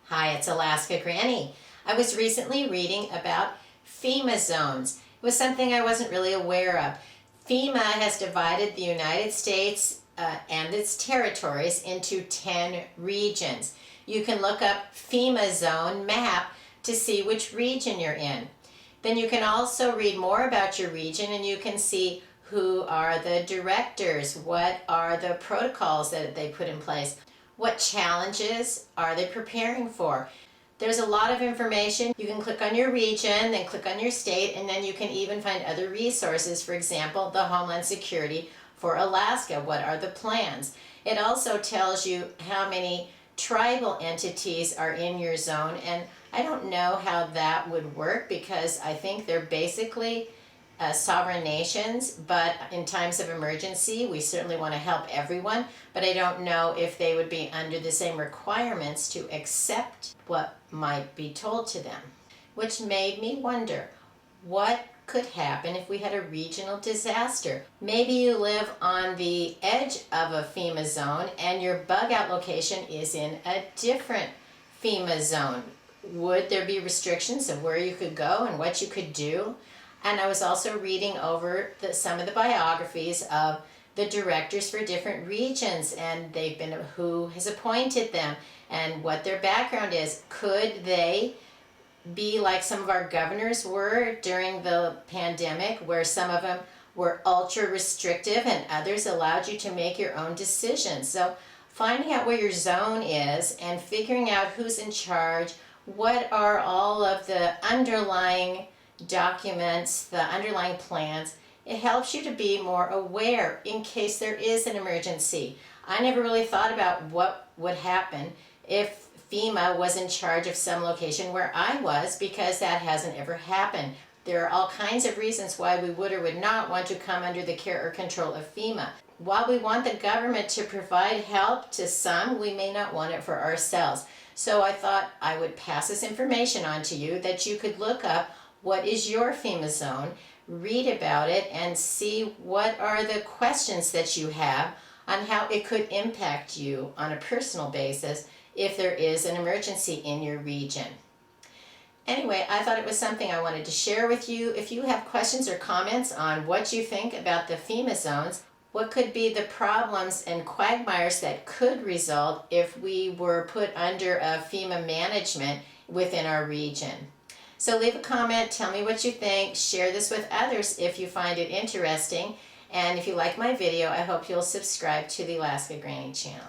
Hi, it's Alaska Granny. I was recently reading about FEMA zones. It was something I wasn't really aware of. FEMA has divided the United States and its territories into 10 regions. You can look up FEMA zone map to see which region you're in. Then you can also read more about your region and you can see who are the directors, what are the protocols that they put in place. What challenges are they preparing for? There's a lot of information. You can click on your region, then click on your state, and then you can even find other resources. For example, the Homeland Security for Alaska. What are the plans? It also tells you how many tribal entities are in your zone, and I don't know how that would work because I think they're basically sovereign nations, but in times of emergency we certainly want to help everyone, but I don't know if they would be under the same requirements to accept what might be told to them, which made me wonder what could happen if we had a regional disaster. Maybe you live on the edge of a FEMA zone and your bug out location is in a different FEMA zone. Would there be restrictions of where you could go and what you could do? And I was also reading over some of the biographies of the directors for different regions, and they've been who has appointed them and what their background is. Could they be like some of our governors were during the pandemic, where some of them were ultra restrictive and others allowed you to make your own decisions? So finding out where your zone is and figuring out who's in charge, what are all of the underlying documents, the underlying plans, it helps you to be more aware in case there is an emergency. I never really thought about what would happen if FEMA was in charge of some location where I was, because that hasn't ever happened. There are all kinds of reasons why we would or would not want to come under the care or control of FEMA. While we want the government to provide help to some, we may not want it for ourselves. So I thought I would pass this information on to you that you could look up what is your FEMA zone, read about it, and see what are the questions that you have on how it could impact you on a personal basis if there is an emergency in your region. Anyway, I thought it was something I wanted to share with you. If you have questions or comments on what you think about the FEMA zones, what could be the problems and quagmires that could result if we were put under a FEMA management within our region. So leave a comment, tell me what you think, share this with others if you find it interesting, and if you like my video, I hope you'll subscribe to the Alaska Granny channel.